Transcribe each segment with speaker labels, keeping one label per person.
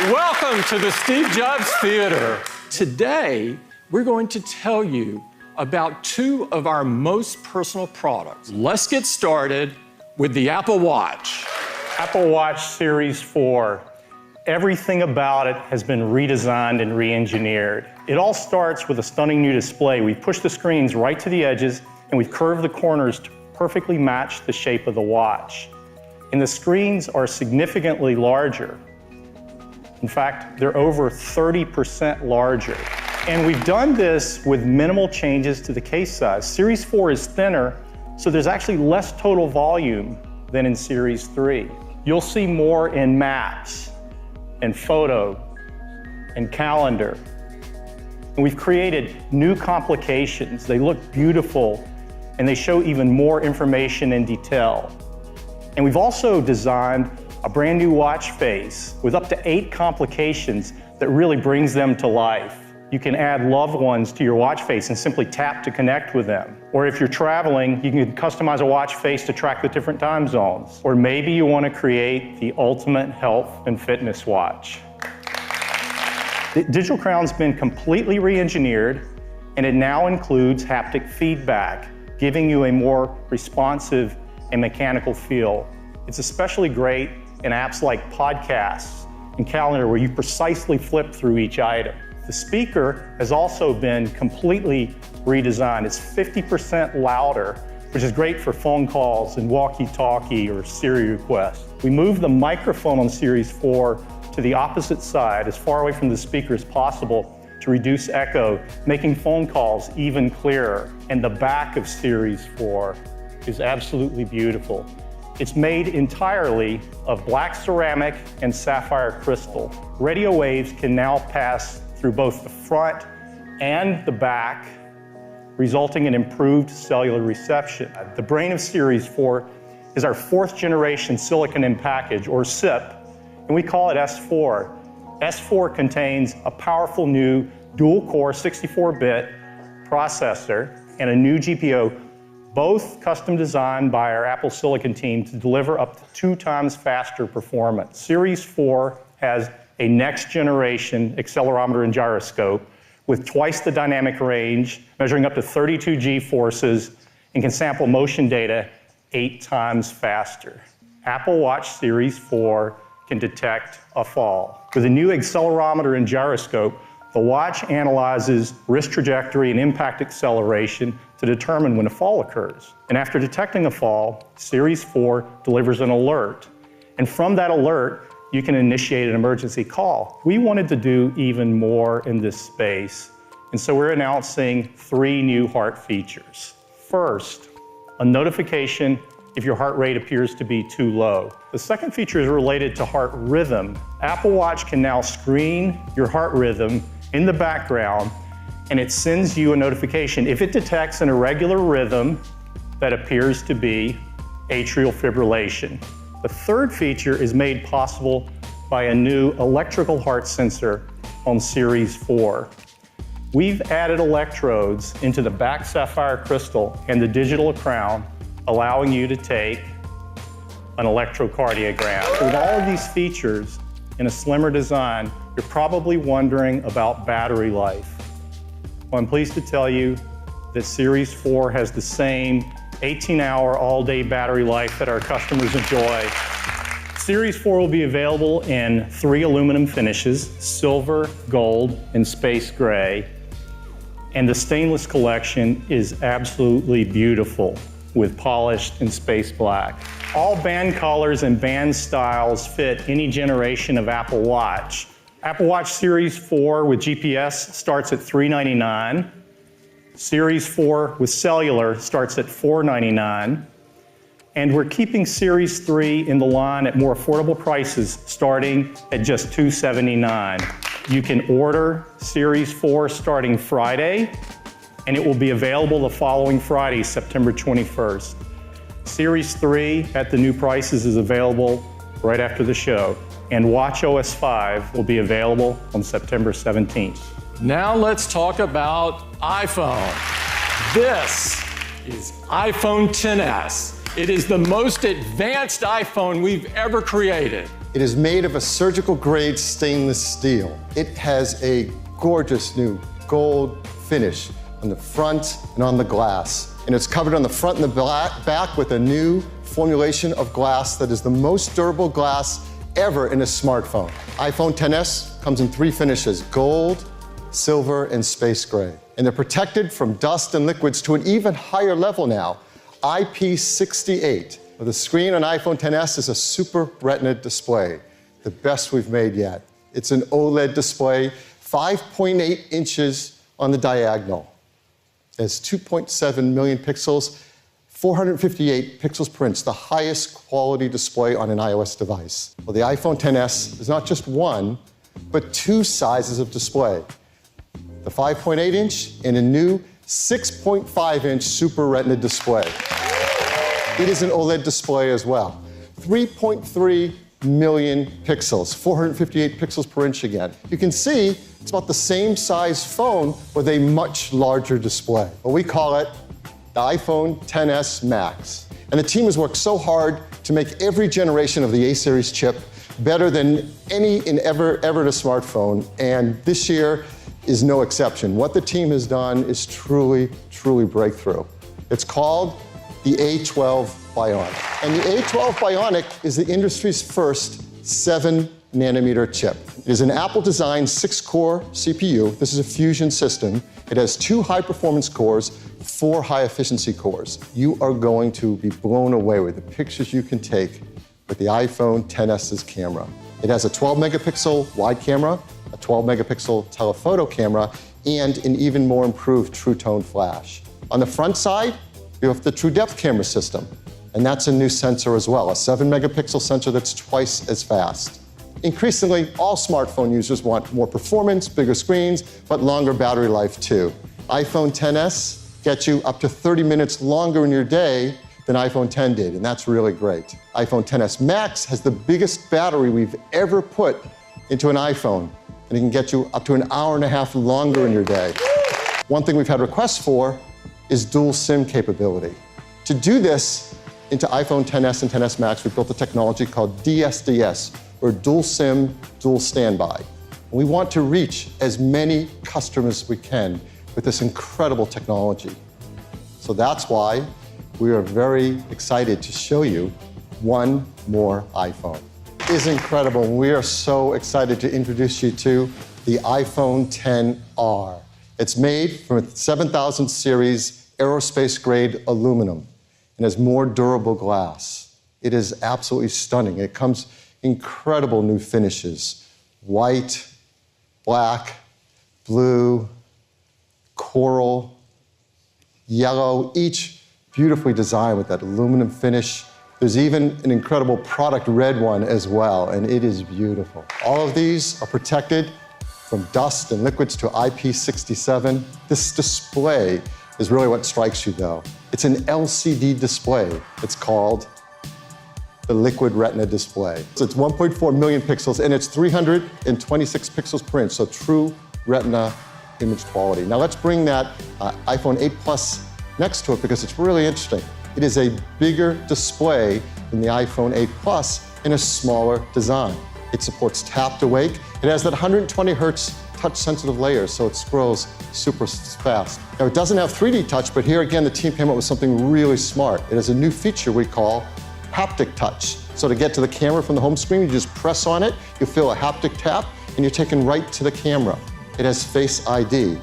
Speaker 1: Welcome to the Steve Jobs Theater. Today, we're going to tell you about two of our most personal products. Let's get started with the Apple Watch.
Speaker 2: Apple Watch Series 4. Everything about it has been redesigned and re-engineered. It all starts with a stunning new display. We've pushed the screens right to the edges and we've curved the corners to perfectly match the shape of the watch. And the screens are significantly larger. In fact, they're over 30% larger. And we've done this with minimal changes to the case size. Series 4 is thinner, so there's actually less total volume than in Series 3. You'll see more in Maps, and Photo, and Calendar. And we've created new complications. They look beautiful, and they show even more information and detail. And we've also designed a brand new watch face with up to 8 complications that really brings them to life. You can add loved ones to your watch face and simply tap to connect with them. Or if you're traveling, you can customize a watch face to track the different time zones. Or maybe you want to create the ultimate health and fitness watch. The Digital Crown's been completely re-engineered, and it now includes haptic feedback, giving you a more responsive and mechanical feel. It's especially great in apps like podcasts and Calendar, where you precisely flip through each item. The speaker has also been completely redesigned. It's 50% louder, which is great for phone calls and walkie-talkie or Siri requests. We moved the microphone on Series 4 to the opposite side, as far away from the speaker as possible, to reduce echo, making phone calls even clearer. And the back of Series 4 is absolutely beautiful. It's made entirely of black ceramic and sapphire crystal. Radio waves can now pass through both the front and the back, resulting in improved cellular reception. The brain of Series 4 is our 4th generation silicon in package, or SiP, and we call it S4. S4 contains a powerful new dual-core 64-bit processor and a new GPU, both custom designed by our Apple Silicon team to deliver up to 2 times faster performance. Series 4 has a next generation accelerometer and gyroscope with twice the dynamic range, measuring up to 32 G-forces, and can sample motion data 8 times faster. Apple Watch Series 4 can detect a fall. With a new accelerometer and gyroscope, the watch analyzes wrist trajectory and impact acceleration to determine when a fall occurs. And after detecting a fall, Series 4 delivers an alert. And from that alert, you can initiate an emergency call. We wanted to do even more in this space, and so we're announcing 3 new heart features. First, a notification if your heart rate appears to be too low. The second feature is related to heart rhythm. Apple Watch can now screen your heart rhythm in the background, and it sends you a notification if it detects an irregular rhythm that appears to be atrial fibrillation. The third feature is made possible by a new electrical heart sensor on Series 4. We've added electrodes into the back sapphire crystal and the digital crown, allowing you to take an electrocardiogram. With all of these features in a slimmer design, you're probably wondering about battery life. Well, I'm pleased to tell you that Series 4 has the same 18-hour all-day battery life that our customers enjoy. Series 4 will be available in 3 aluminum finishes: silver, gold, and space gray. And the stainless collection is absolutely beautiful, with polished and space black. All band colors and band styles fit any generation of Apple Watch. Apple Watch Series 4 with GPS starts at $399. Series 4 with cellular starts at $499. And we're keeping Series 3 in the line at more affordable prices, starting at just $279. You can order Series 4 starting Friday, and it will be available the following Friday, September 21st. Series 3 at the new prices is available right after the show, and watchOS 5 will be available on September 17th.
Speaker 1: Now let's talk about iPhone. This is iPhone XS. It is the most advanced iPhone we've ever created.
Speaker 3: It is made of a surgical-grade stainless steel. It has a gorgeous new gold finish on the front and on the glass. And it's covered on the front and the back with a new formulation of glass that is the most durable glass ever in a smartphone. iPhone XS comes in 3 finishes: gold, silver, and space gray. And they're protected from dust and liquids to an even higher level now, IP68. Well, the screen on iPhone XS is a Super Retina display, the best we've made yet. It's an OLED display, 5.8 inches on the diagonal. It has 2.7 million pixels, 458 pixels per inch, the highest quality display on an iOS device. Well, the iPhone XS is not just one, but 2 sizes of display. The 5.8 inch and a new 6.5 inch Super Retina display. It is an OLED display as well. 3.3 million pixels, 458 pixels per inch again. You can see it's about the same size phone with a much larger display. Well, we call it the iPhone XS Max. And the team has worked so hard to make every generation of the A-series chip better than any and ever in a smartphone. And this year is no exception. What the team has done is truly, truly breakthrough. It's called the A12 Bionic. And the A12 Bionic is the industry's first 7-nanometer chip. It is an Apple-designed 6-core CPU. This is a fusion system. It has 2 high-performance cores, 4 high-efficiency cores. You are going to be blown away with the pictures you can take with the iPhone XS's camera. It has a 12-megapixel wide camera, a 12-megapixel telephoto camera, and an even more improved True Tone flash. On the front side, you have the True Depth camera system, and that's a new sensor as well, a 7-megapixel sensor that's twice as fast. Increasingly, all smartphone users want more performance, bigger screens, but longer battery life too. iPhone XS gets you up to 30 minutes longer in your day than iPhone X did, and that's really great. iPhone XS Max has the biggest battery we've ever put into an iPhone, and it can get you up to an hour and a half longer in your day. One thing we've had requests for is dual SIM capability. To do this into iPhone XS and XS Max, we built a technology called DSDS, or dual SIM, dual standby. And we want to reach as many customers as we can with this incredible technology. So that's why we are very excited to show you one more iPhone. It is incredible. We are so excited to introduce you to the iPhone XR. It's made from a 7000 series aerospace-grade aluminum and has more durable glass. It is absolutely stunning. It comes incredible new finishes: white, black, blue, coral, yellow, each beautifully designed with that aluminum finish. There's even an incredible product red one as well, and it is beautiful. All of these are protected from dust and liquids to IP67. This display is really what strikes you though. It's an LCD display. It's called the Liquid Retina display. So it's 1.4 million pixels and it's 326 pixels per inch, so true Retina image quality. Now let's bring that iPhone 8 Plus next to it because it's really interesting. It is a bigger display than the iPhone 8 Plus in a smaller design. It supports tap to wake. It has that 120 hertz touch-sensitive layer, so it scrolls super fast. Now, it doesn't have 3D touch, but here again, the team came up with something really smart. It has a new feature we call haptic touch. So to get to the camera from the home screen, you just press on it, you feel a haptic tap, and you're taken right to the camera. It has Face ID. And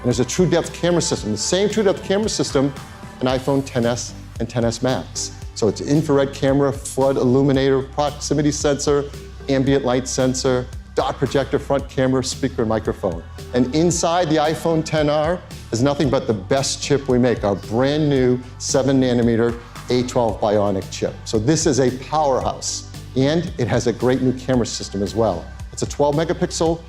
Speaker 3: there's a True Depth camera system, the same True Depth camera system in iPhone XS and XS Max. So it's infrared camera, flood illuminator, proximity sensor, ambient light sensor, dot projector, front camera, speaker, and microphone. And inside the iPhone XR is nothing but the best chip we make, our brand new 7-nanometer A12 Bionic chip. So this is a powerhouse, and it has a great new camera system as well. It's a 12-megapixel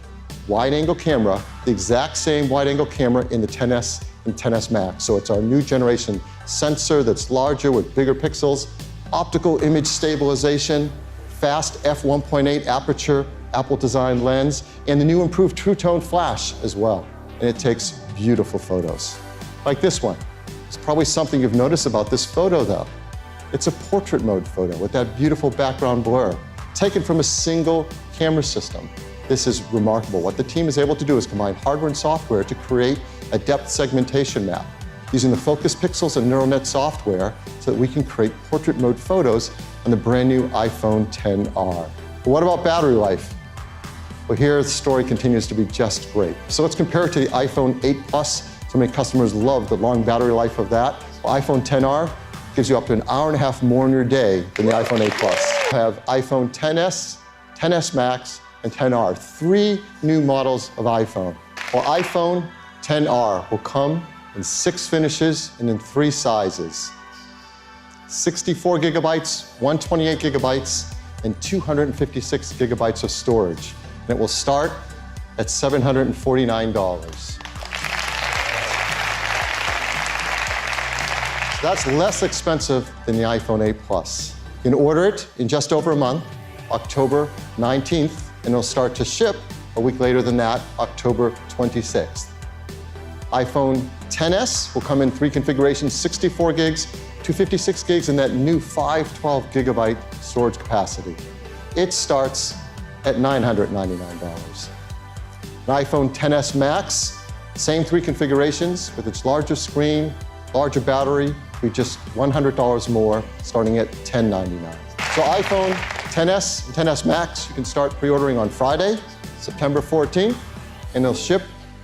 Speaker 3: wide-angle camera, the exact same wide-angle camera in the XS and XS Max. So it's our new generation sensor that's larger with bigger pixels, optical image stabilization, fast f1.8 aperture, Apple-designed lens, and the new improved True Tone flash as well. And it takes beautiful photos, like this one. It's probably something you've noticed about this photo though. It's a portrait mode photo with that beautiful background blur. taken from a single camera system. This is remarkable. What the team is able to do is combine hardware and software to create a depth segmentation map using the focus pixels and neural net software so that we can create portrait mode photos on the brand new iPhone XR. But what about battery life? Well, here the story continues to be just great. So let's compare it to the iPhone 8 Plus. So many customers love the long battery life of that. Well, iPhone XR gives you up to an hour and a half more in your day than the iPhone 8 Plus. We have iPhone XS, XS Max, and XR, 3 new models of iPhone. Well, iPhone XR will come in 6 finishes and in 3 sizes. 64 gigabytes, 128 gigabytes, and 256 gigabytes of storage. And it will start at $749. That's less expensive than the iPhone 8 Plus. You can order it in just over a month, October 19th, and it'll start to ship a week later than that, October 26th. iPhone XS will come in 3 configurations, 64 gigs, 256 gigs, and that new 512 gigabyte storage capacity. It starts at $999. An iPhone XS Max, same 3 configurations with its larger screen, larger battery, be just $100 more, starting at $1099. So iPhone XS and XS Max, you can start pre-ordering on Friday, September 14th, and they'll ship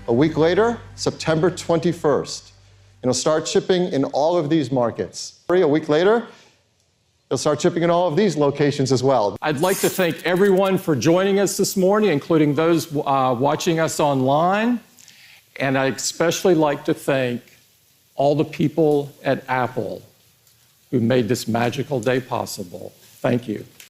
Speaker 3: a week later, September 21st. And it'll start shipping in all of these markets. A week later, they'll start shipping in all of these locations as well.
Speaker 1: I'd like to thank everyone for joining us this morning, including those watching us online. And I'd especially like to thank all the people at Apple who made this magical day possible. Thank you.